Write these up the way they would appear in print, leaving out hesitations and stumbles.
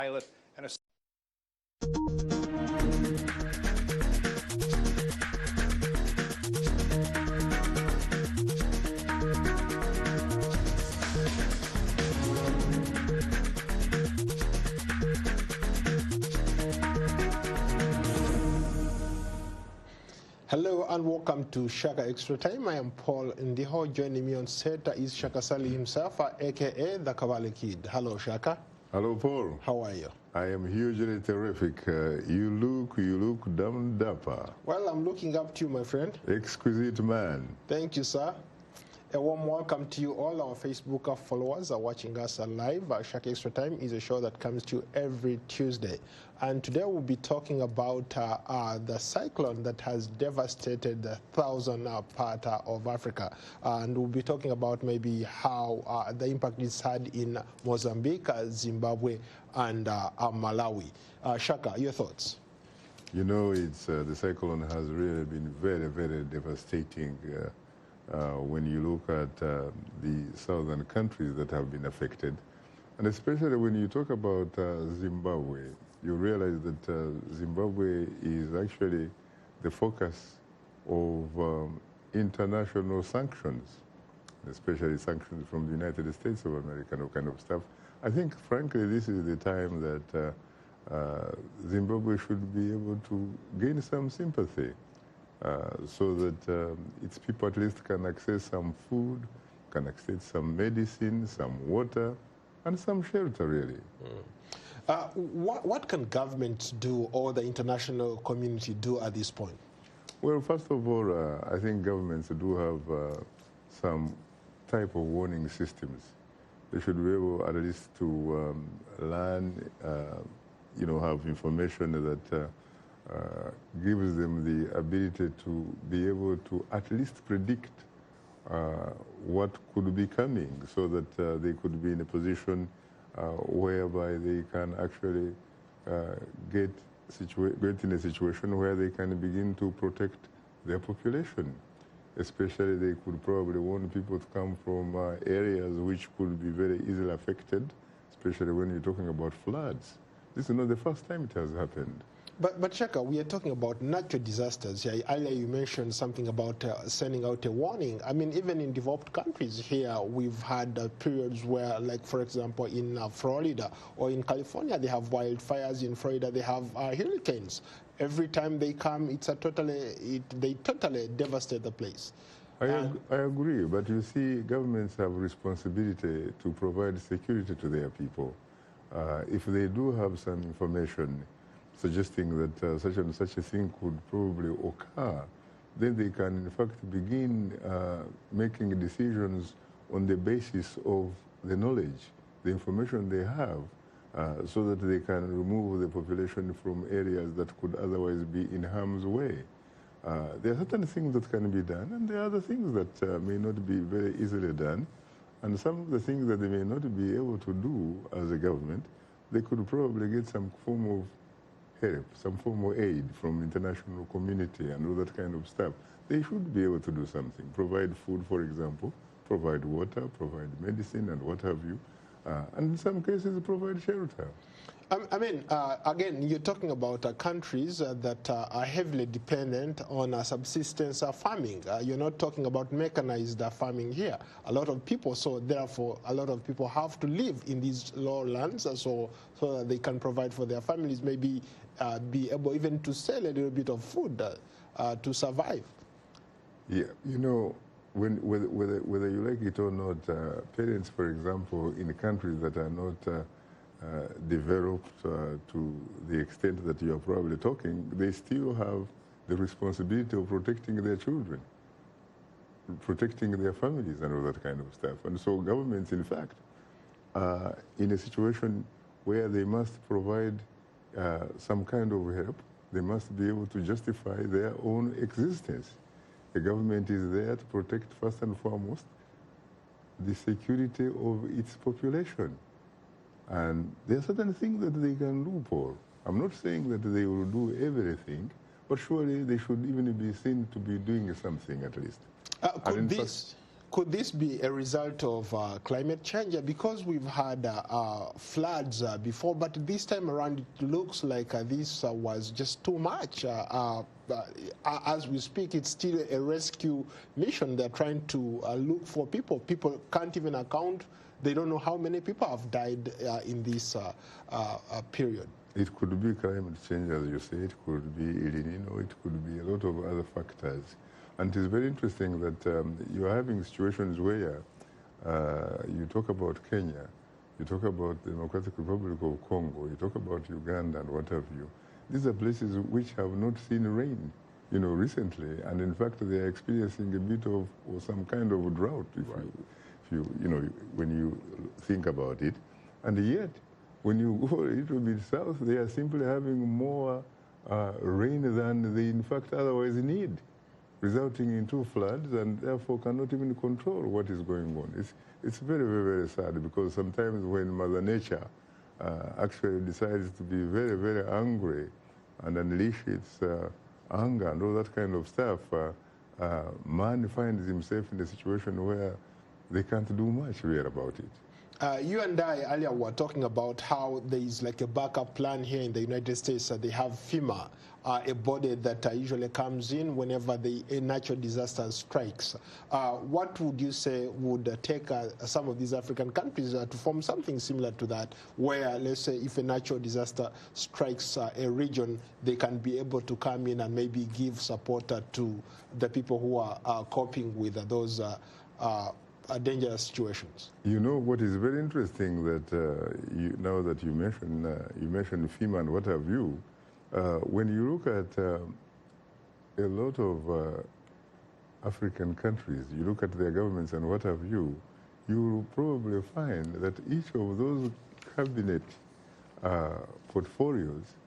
pilot and a Hello and welcome to Shaka Extra Time. I am Paul Ndiho. Joining me on set is Shaka Sali himself, aka the Kavali Kid. Hello, Shaka. Hello, Paul. How are you? I am hugely terrific. You look damn dapper. Well, I'm looking up to you, my friend. Exquisite man. Thank you, sir. A warm welcome to you all. Our Facebook followers are watching us live. Shaka Extra Time is a show that comes to you every Tuesday. And today we'll be talking about the cyclone that has devastated the southern part of Africa. And we'll be talking about maybe how the impact is had in Mozambique, Zimbabwe, and Malawi. Shaka, your thoughts? You know, it's the cyclone has really been very, very devastating. When you look at the southern countries that have been affected, and especially when you talk about Zimbabwe, you realize that Zimbabwe is actually the focus of international sanctions, especially sanctions from the United States of America, kind of stuff. I think, frankly, this is the time that Zimbabwe should be able to gain some sympathy. So that its people at least can access some food, can access some medicine, some water, and some shelter, really. What can government do or the international community do at this point? Well, first of all, I think governments do have some type of warning systems. They should be able at least to learn, have information that gives them the ability to be able to at least predict what could be coming, so that they could be in a position whereby they can actually get in a situation where they can begin to protect their population. Especially, they could probably want people to come from areas which could be very easily affected, especially when you're talking about floods. This is not the first time it has happened. But Shaka, we are talking about natural disasters here. Earlier you mentioned something about sending out a warning. I mean, even in developed countries here, we've had periods where, like, for example, in Florida or in California, they have wildfires. In Florida, they have hurricanes. Every time they come, they totally devastate the place. I agree, but you see, governments have responsibility to provide security to their people. If they do have some information suggesting that such and such a thing could probably occur, then they can in fact begin making decisions on the basis of the knowledge, the information they have, so that they can remove the population from areas that could otherwise be in harm's way. There are certain things that can be done, and there are other things that may not be very easily done. And some of the things that they may not be able to do as a government, they could probably get some form of help, some form of aid from international community and all that kind of stuff. They should be able to do something, provide food, for example, provide water, provide medicine and what have you, and in some cases provide shelter. I mean, again, you're talking about countries that are heavily dependent on subsistence farming. You're not talking about mechanized farming here. A lot of people, so therefore, a lot of people have to live in these lowlands so that they can provide for their families, maybe be able even to sell a little bit of food to survive. Yeah, you know, whether you like it or not, parents, for example, in countries that are not developed to the extent that you are probably talking, they still have the responsibility of protecting their children, protecting their families and all that kind of stuff. And so governments, in fact, are in a situation where they must provide some kind of help. They must be able to justify their own existence. The government is there to protect, first and foremost, the security of its population. And there are certain things that they can do, Paul. I'm not saying that they will do everything, but surely they should even be seen to be doing something at least. Could this be a result of climate change? Because we've had floods before, but this time around it looks like this was just too much. As we speak, it's still a rescue mission. They're trying to look for people. People can't even account. They don't know how many people have died in this period. It could be climate change, as you say. It could be El Nino. It could be a lot of other factors. And it is very interesting that you're having situations where you talk about Kenya, you talk about the Democratic Republic of Congo, you talk about Uganda and what have you. These are places which have not seen rain, recently, and in fact they are experiencing a bit of or some kind of drought, when you think about it. And yet, when you go a little bit south, they are simply having more rain than they in fact otherwise need, resulting into floods, and therefore cannot even control what is going on. It's very, very, very sad, because sometimes when Mother Nature actually decides to be very, very angry and unleash its anger and all that kind of stuff, man finds himself in a situation where they can't do much really about it. You and I earlier were talking about how there is like a backup plan here in the United States. They have FEMA, a body that usually comes in whenever a natural disaster strikes. What would you say would take some of these African countries to form something similar to that, where, let's say, if a natural disaster strikes a region, they can be able to come in and maybe give support to the people who are coping with those dangerous situations? What is very interesting that now that you mentioned FEMA and what have you, when you look at a lot of African countries, you look at their governments and what have you, you will probably find that each of those cabinet portfolios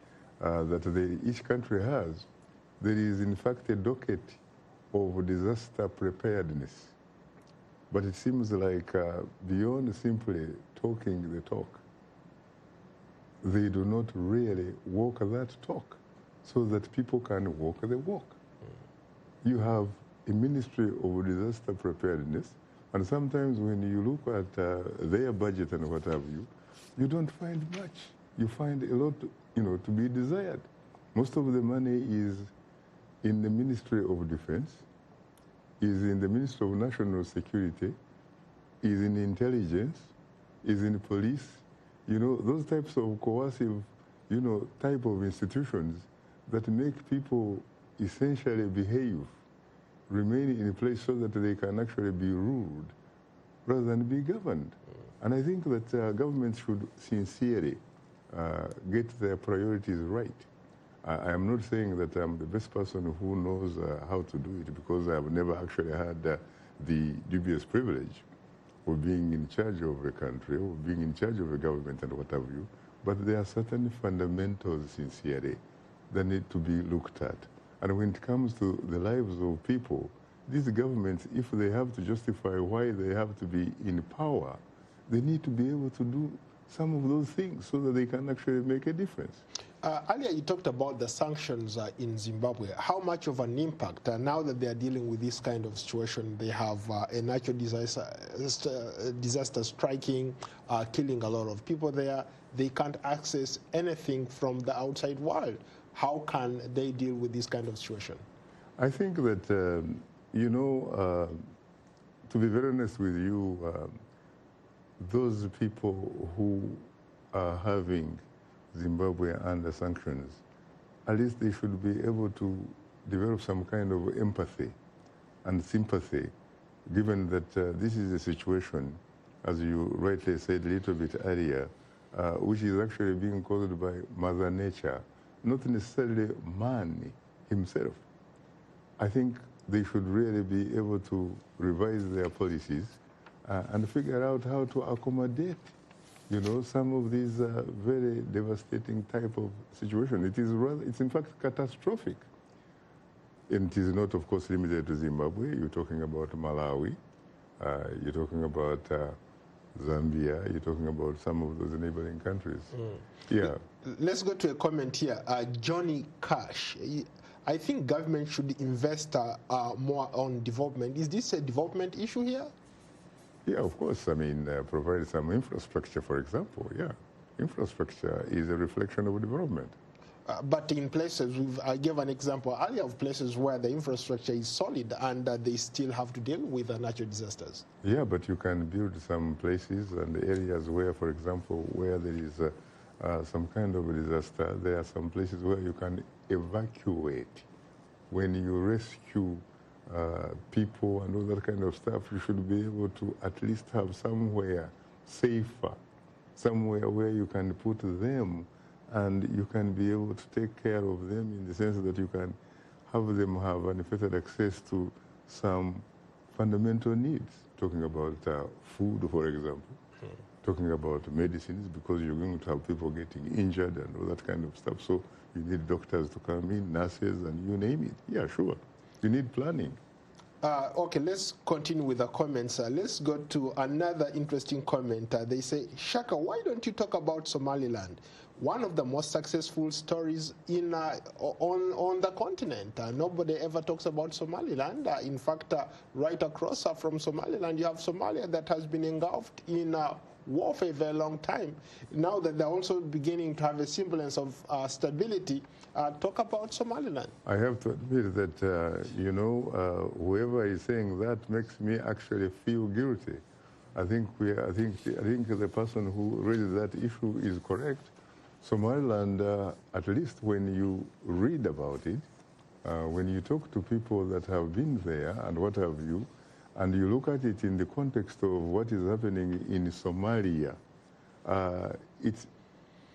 that each country has, there is in fact a docket of disaster preparedness. But it seems like beyond simply talking the talk, they do not really walk that talk so that people can walk the walk. You have a Ministry of Disaster Preparedness, and sometimes when you look at their budget and what have you, you don't find much. You find a lot, to be desired. Most of the money is in the Ministry of Defense, is in the Ministry of National Security, is in intelligence, is in police. Those types of coercive, type of institutions that make people essentially behave, remain in a place so that they can actually be ruled rather than be governed. And I think that governments should sincerely get their priorities right. I am not saying that I'm the best person who knows how to do it, because I've never actually had the dubious privilege of being in charge of a country, or being in charge of a government and what have you. But there are certain fundamentals, sincerely, that need to be looked at. And when it comes to the lives of people, these governments, if they have to justify why they have to be in power, they need to be able to do some of those things so that they can actually make a difference. Earlier you talked about the sanctions in Zimbabwe. How much of an impact, now that they are dealing with this kind of situation, they have a natural disaster striking, killing a lot of people there, they can't access anything from the outside world. How can they deal with this kind of situation? I think that, to be very honest with you, those people who are having Zimbabwe under sanctions, at least they should be able to develop some kind of empathy and sympathy, given that this is a situation, as you rightly said a little bit earlier, which is actually being caused by Mother Nature, not necessarily man himself. I think they should really be able to revise their policies and figure out how to accommodate some of these very devastating type of situation. It's in fact catastrophic. And it is not, of course, limited to Zimbabwe. You're talking about Malawi, you're talking about Zambia, you're talking about some of those neighboring countries. Yeah. Let's go to a comment here. Johnny Cash. I think government should invest more on development. Is this a development issue here? Yeah, of course. I mean, provide some infrastructure, for example. Yeah, infrastructure is a reflection of development. But in places, I gave an example earlier of places where the infrastructure is solid and they still have to deal with natural disasters. Yeah, but you can build some places and areas where, for example, where there is some kind of a disaster, there are some places where you can evacuate. When you rescue people and all that kind of stuff, you should be able to at least have somewhere safer, somewhere where you can put them and you can be able to take care of them in the sense that you can have them have unfettered access to some fundamental needs, talking about food, for example, talking about medicines, because you're going to have people getting injured and all that kind of stuff. So you need doctors to come in, nurses, and you name it. Yeah, sure. You need planning. Okay, let's continue with the comments. Let's go to another interesting comment. They say, Shaka, why don't you talk about Somaliland? One of the most successful stories in on the continent. Nobody ever talks about Somaliland. In fact, right across from Somaliland, you have Somalia that has been engulfed in war for a very long time. Now that they're also beginning to have a semblance of stability, talk about Somaliland. I have to admit that, you know, whoever is saying that makes me actually feel guilty. I think the person who raised that issue is correct. Somaliland, at least when you read about it, when you talk to people that have been there and what have you, and you look at it in the context of what is happening in Somalia, it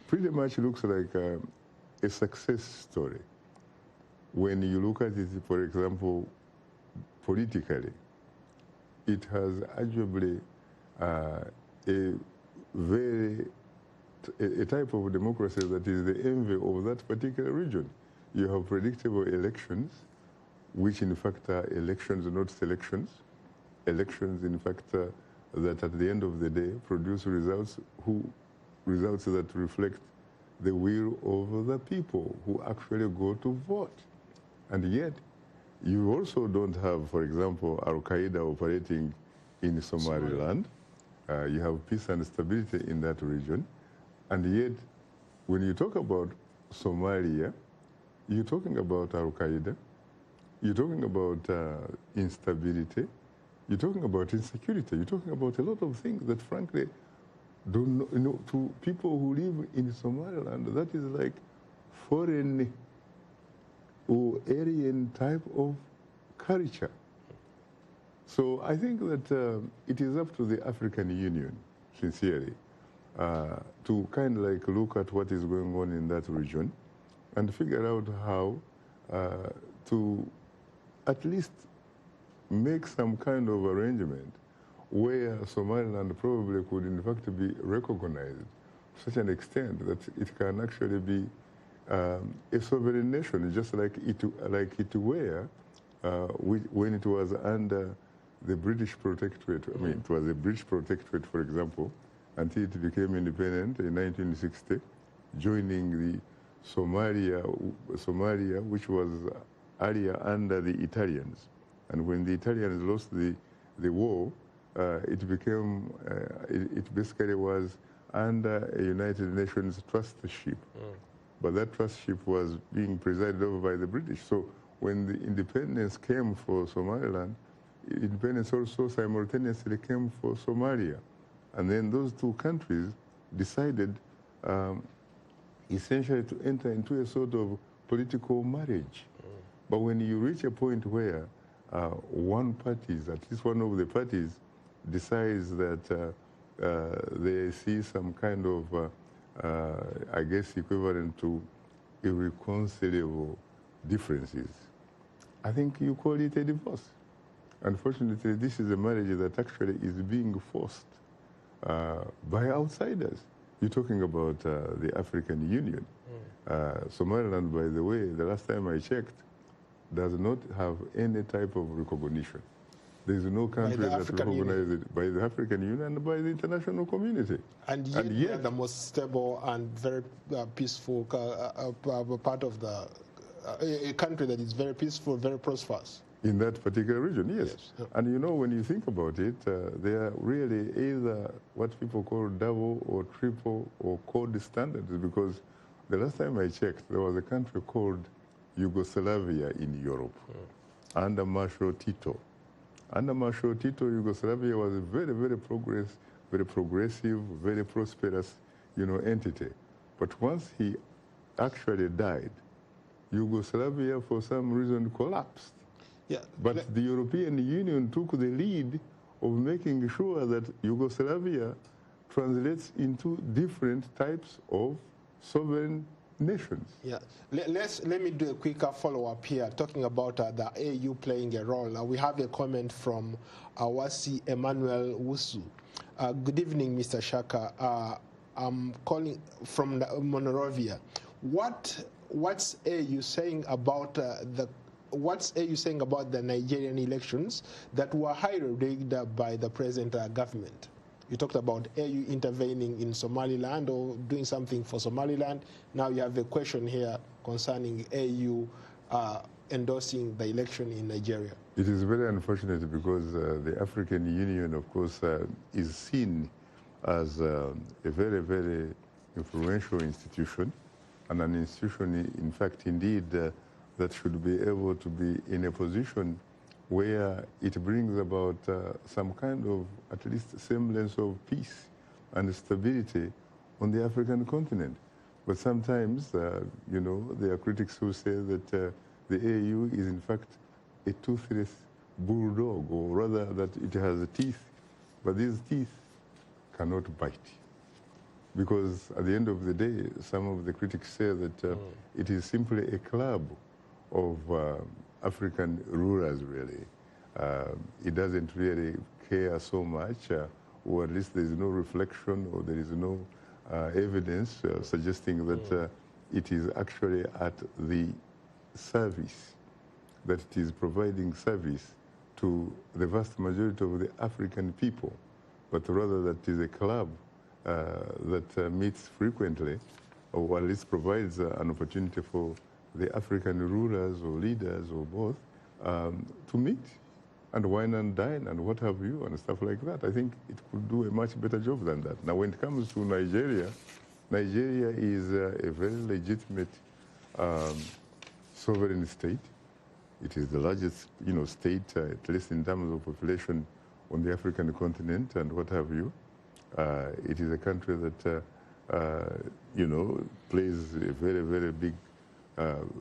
pretty much looks like a success story. When you look at it, for example, politically, it has arguably a type of democracy that is the envy of that particular region. You have predictable elections, which in fact are elections, not selections. Elections, in fact, that at the end of the day produce results that reflect the will of the people who actually go to vote. And yet, you also don't have, for example, Al-Qaeda operating in Somaliland. You have peace and stability in that region. And yet, when you talk about Somalia, you're talking about Al-Qaeda, you're talking about instability, you're talking about insecurity, you're talking about a lot of things that, frankly, don't know, to people who live in Somaliland, that is like foreign or alien type of culture. So I think that it is up to the African Union, sincerely, to kind of like look at what is going on in that region and figure out how to at least make some kind of arrangement where Somaliland probably could in fact be recognized to such an extent that it can actually be a sovereign nation, just like it were when it was under the British protectorate. I mean, it was a British protectorate, for example, until it became independent in 1960, joining the Somalia, which was earlier under the Italians. And when the Italians lost the war, it became, it basically was under a United Nations trustship. But that trustship was being presided over by the British. So when the independence came for Somaliland, independence also simultaneously came for Somalia. And then those two countries decided essentially to enter into a sort of political marriage. But when you reach a point where one party, at least one of the parties, decides that they see some kind of, I guess, equivalent to irreconcilable differences, I think you call it a divorce. Unfortunately, this is a marriage that actually is being forced by outsiders. You're talking about the African Union. Somaliland, by the way, the last time I checked, does not have any type of recognition. There is no country that recognizes it by the African Union and by the international community. And yet the most stable and very peaceful part of the a country that is very peaceful, very prosperous. In that particular region, yes. Yes. And you know, when you think about it, they are really either what people call double or triple or code standards, because the last time I checked, there was a country called Yugoslavia in Europe, under Marshal Tito. Under Marshal Tito, Yugoslavia was a very, very progressive, very prosperous, entity. But once he actually died, Yugoslavia, for some reason, collapsed. Yeah. But the European Union took the lead of making sure that Yugoslavia translates into different types of sovereign nations. Yeah. Let me do a quicker follow-up here, talking about the AU playing a role. We have a comment from Awasi Emmanuel Wusu. Good evening, Mr. Shaka. I'm calling from Monrovia. What's AU saying about What's AU saying about the Nigerian elections that were highly rigged by the present government? You talked about AU intervening in Somaliland or doing something for Somaliland. Now you have a question here concerning AU endorsing the election in Nigeria. It is very unfortunate because the African Union, of course, is seen as a very, very influential institution, and an institution, in fact, indeed, that should be able to be in a position where it brings about some kind of, at least, semblance of peace and stability on the African continent. But sometimes, there are critics who say that the AU is, in fact, a toothless bulldog, or rather that it has teeth, but these teeth cannot bite. Because at the end of the day, some of the critics say that it is simply a club of African rulers, really. It doesn't really care so much, or at least there is no reflection, or there is no evidence suggesting that it is actually at the service, that it is providing service to the vast majority of the African people, but rather that it is a club that meets frequently, or at least provides an opportunity for the African rulers or leaders or both to meet and wine and dine and what have you and stuff like that. I think it could do a much better job than that. Now, when it comes to Nigeria, Nigeria is a very legitimate sovereign state. It is the largest, state, at least in terms of population, on the African continent and what have you. It is a country that, plays a very, very big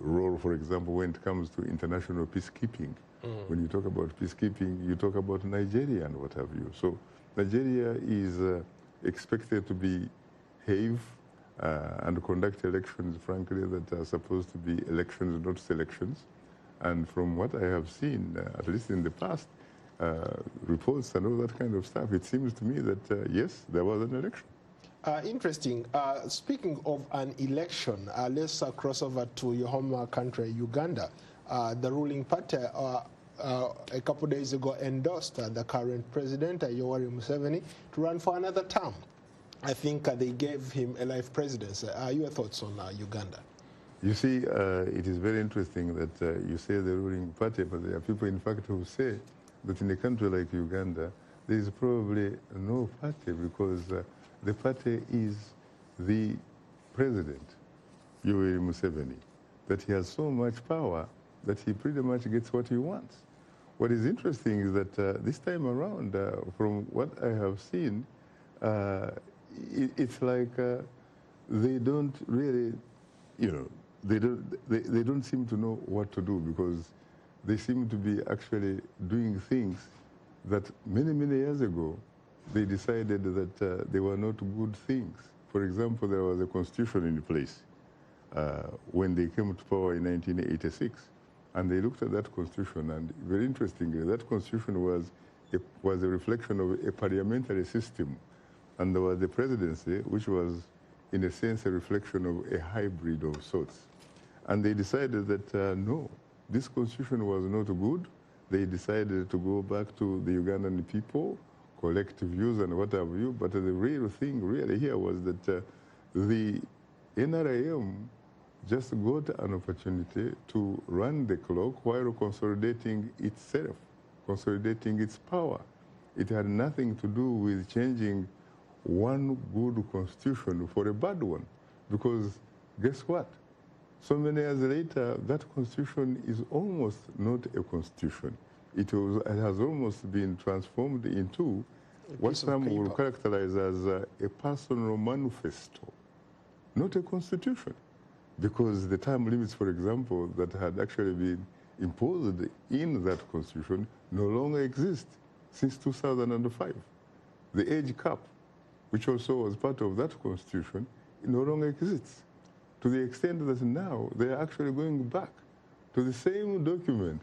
role, for example, when it comes to international peacekeeping. When you talk about peacekeeping, you talk about Nigeria and what have you. So Nigeria is expected to behave and conduct elections, frankly, that are supposed to be elections, not selections. And from what I have seen, at least in the past, reports and all that kind of stuff, it seems to me that, yes, there was an election. Interesting. Speaking of an election, let's cross over to your home country, Uganda. The ruling party a couple of days ago endorsed the current president, Yoweri Museveni, to run for another term. I think they gave him a life presidency. Your thoughts on Uganda? You see, it is very interesting that you say the ruling party, but there are people, in fact, who say that in a country like Uganda, there is probably no party because the party is the president, Yoweri Museveni, that he has so much power that he pretty much gets what he wants. What is interesting is that this time around, from what I have seen, it's like they don't really, they don't seem to know what to do, because they seem to be actually doing things that many, many years ago they decided that they were not good things. For example, there was a constitution in place when they came to power in 1986, and they looked at that constitution, and very interestingly, that constitution was a reflection of a parliamentary system, and there was the presidency, which was, in a sense, a reflection of a hybrid of sorts. And they decided that, no, this constitution was not good. They decided to go back to the Ugandan people, collect views and what have you, but the real thing really here was that the NRM just got an opportunity to run the clock while consolidating itself, consolidating its power. It had nothing to do with changing one good constitution for a bad one. Because guess what? So many years later, that constitution is almost not a constitution. It has almost been transformed into what some will characterize as a personal manifesto, not a constitution. Because the term limits, for example, that had actually been imposed in that constitution no longer exist since 2005. The age cap, which also was part of that constitution, no longer exists. To the extent that now they are actually going back to the same document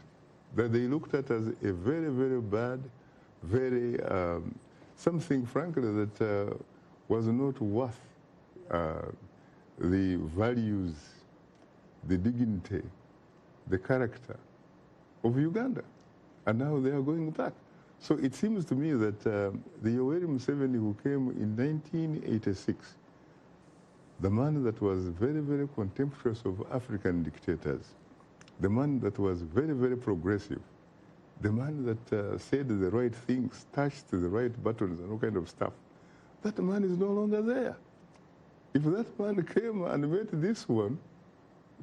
that they looked at as a very, very bad, very, something, frankly, that was not worth the values, the dignity, the character of Uganda. And now they are going back. So it seems to me that the Yoweri Museveni who came in 1986, the man that was very, very contemptuous of African dictators, the man that was very, very progressive, the man that said the right things, touched the right buttons and all kind of stuff, that man is no longer there. If that man came and met this one,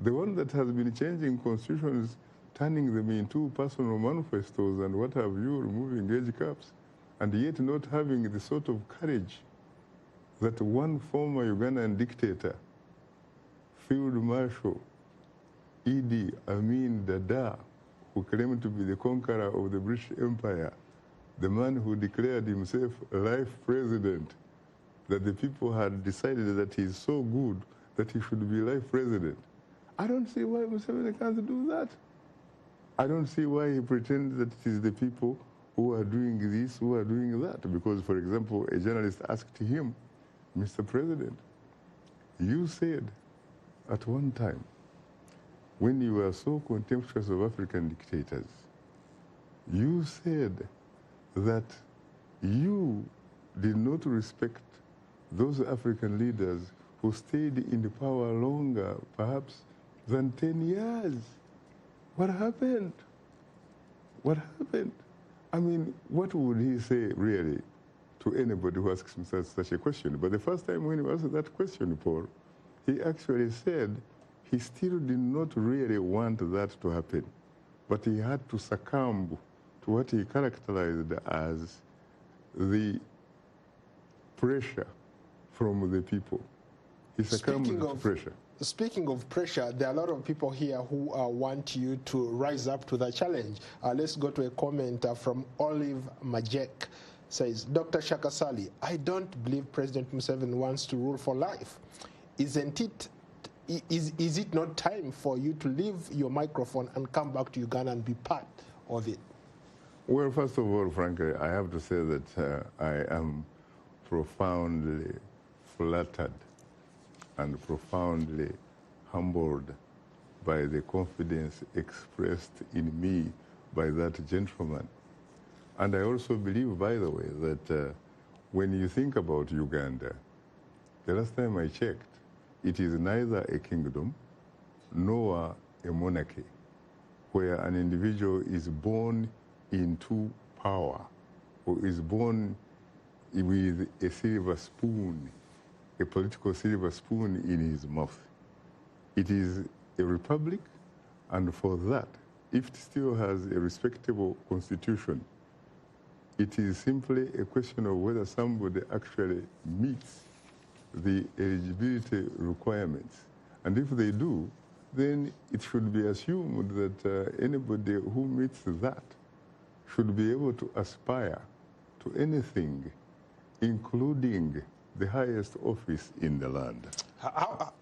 the one that has been changing constitutions, turning them into personal manifestos and what have you, removing age caps, and yet not having the sort of courage that one former Ugandan dictator, Field Marshal Idi Amin Dada, who claimed to be the conqueror of the British Empire, the man who declared himself life president, that the people had decided that he is so good that he should be life president. I don't see why Museveni can't do that. I don't see why he pretends that it is the people who are doing this, who are doing that. Because, for example, a journalist asked him, Mr. President, you said at one time, when you were so contemptuous of African dictators, you said that you did not respect those African leaders who stayed in the power longer, perhaps, than 10 years. What happened? What happened? I mean, what would he say, really, to anybody who asks him such a question? But the first time when he asked that question, Paul, he actually said he still did not really want that to happen, but he had to succumb to what he characterized as the pressure from the people. He succumbed to pressure. Speaking of pressure, there are a lot of people here who want you to rise up to the challenge. Let's go to a comment from Olive Majek. Says, Dr. Shaka Sali, I don't believe President Museveni wants to rule for life. Isn't it? Is it not time for you to leave your microphone and come back to Uganda and be part of it? Well, first of all, frankly, I have to say that I am profoundly flattered and profoundly humbled by the confidence expressed in me by that gentleman. And I also believe, by the way, that when you think about Uganda, the last time I checked, it is neither a kingdom nor a monarchy where an individual is born into power or is born with a silver spoon, a political silver spoon in his mouth. It is a republic, and for that, if it still has a respectable constitution, it is simply a question of whether somebody actually meets the eligibility requirements. And if they do, then it should be assumed that anybody who meets that should be able to aspire to anything, including the highest office in the land.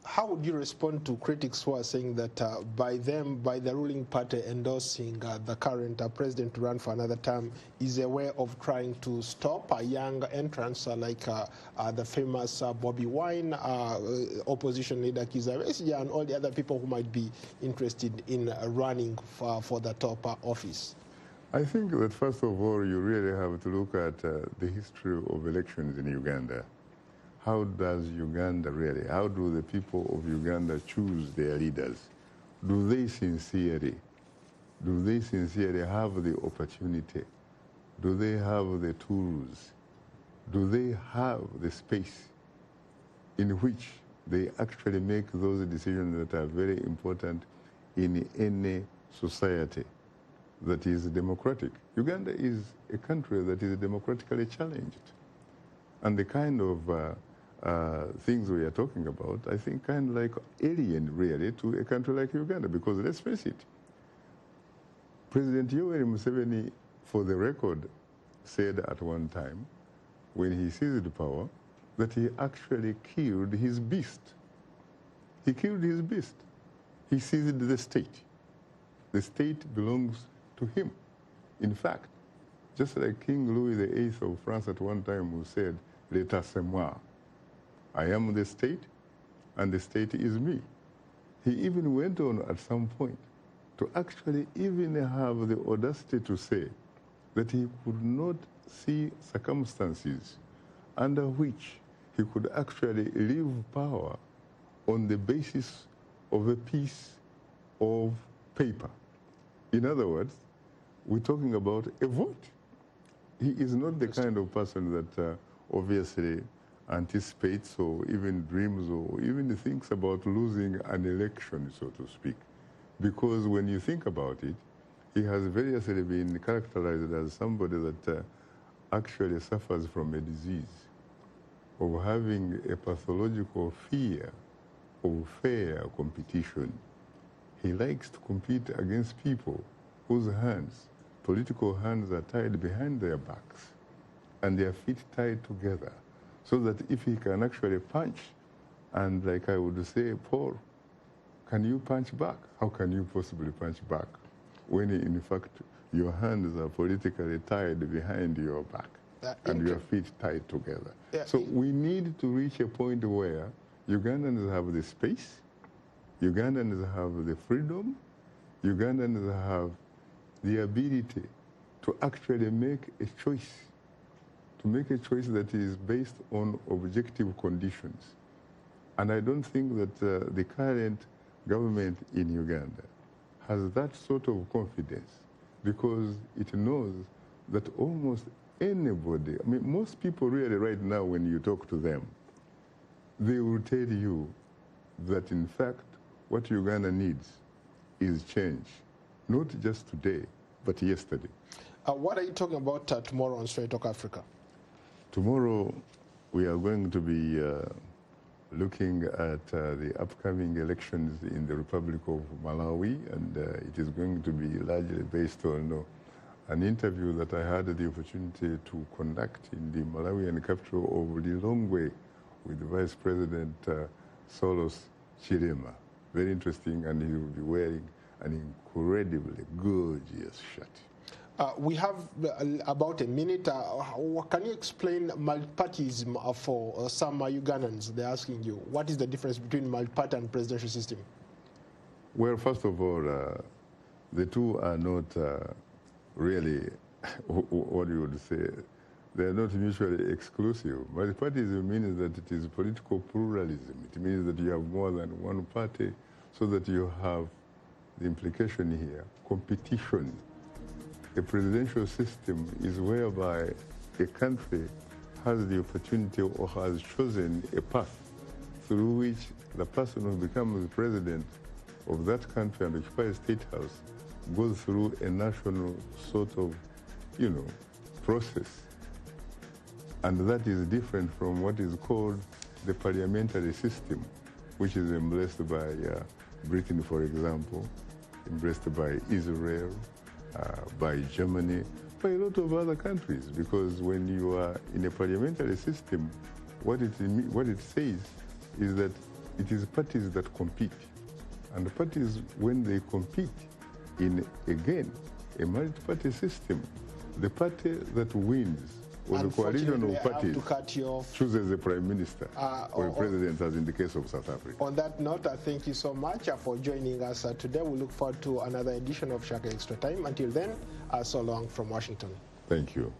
How would you respond to critics who are saying that by the ruling party endorsing the current president to run for another term is a way of trying to stop a young entrants like the famous Bobi Wine, opposition leader Kizza Besigye, and all the other people who might be interested in running for the top office? I think that first of all, you really have to look at the history of elections in Uganda. how does Uganda really, how do the people of Uganda choose their leaders? Do they sincerely have the opportunity? Do they have the tools? Do they have the space in which they actually make those decisions that are very important in any society that is democratic? Uganda is a country that is democratically challenged. And the kind of things we are talking about, I think, kind of like alien, really, to a country like Uganda, because let's face it, President Yoweri Museveni, for the record, said at one time, when he seized power, that he actually killed his beast. He killed his beast. He seized the state. The state belongs to him. In fact, just like King Louis VIII of France at one time who said, "L'État c'est moi," I am the state, and the state is me. He even went on at some point to actually even have the audacity to say that he could not see circumstances under which he could actually leave power on the basis of a piece of paper. In other words, we're talking about a vote. He is not the kind of person that obviously anticipates or even dreams or even thinks about losing an election, so to speak. Because when you think about it, he has variously been characterized as somebody that actually suffers from a disease of having a pathological fear of fair competition. He likes to compete against people whose hands, political hands, are tied behind their backs and their feet tied together, so that if he can actually punch, and like I would say, Paul, can you punch back? How can you possibly punch back when in fact your hands are politically tied behind your back and your feet tied together? Yeah. So we need to reach a point where Ugandans have the space, Ugandans have the freedom, Ugandans have the ability to actually make a choice, to make a choice that is based on objective conditions. And I don't think that the current government in Uganda has that sort of confidence, because it knows that almost anybody, I mean, most people really right now, when you talk to them, they will tell you that in fact what Uganda needs is change, not just today, but yesterday. What are you talking about tomorrow on Straight Talk Africa? Tomorrow we are going to be looking at the upcoming elections in the Republic of Malawi, and it is going to be largely based on an interview that I had the opportunity to conduct in the Malawian capital of Lilongwe with Vice President Solos Chilema. Very interesting, and he will be wearing an incredibly gorgeous shirt. We have about a minute. Can you explain multipartyism for some Ugandans? They're asking you, what is the difference between multi-party and presidential system? Well, first of all, the two are not really, what you would say, they're not mutually exclusive. Multipartyism means that it is political pluralism. It means that you have more than one party, so that you have the implication here, competition. A presidential system is whereby a country has the opportunity or has chosen a path through which the person who becomes the president of that country and occupies State House goes through a national sort of, process. And that is different from what is called the parliamentary system, which is embraced by Britain, for example, embraced by Israel, by Germany, by a lot of other countries. Because when you are in a parliamentary system, what it says is that it is parties that compete. And the parties, when they compete in, again, a multi-party system, the party that wins, or the coalition of parties, chooses a prime minister or a president, as in the case of South Africa. On that note, thank you so much for joining us today. We look forward to another edition of Shaka Extra Time. Until then, so long from Washington. Thank you.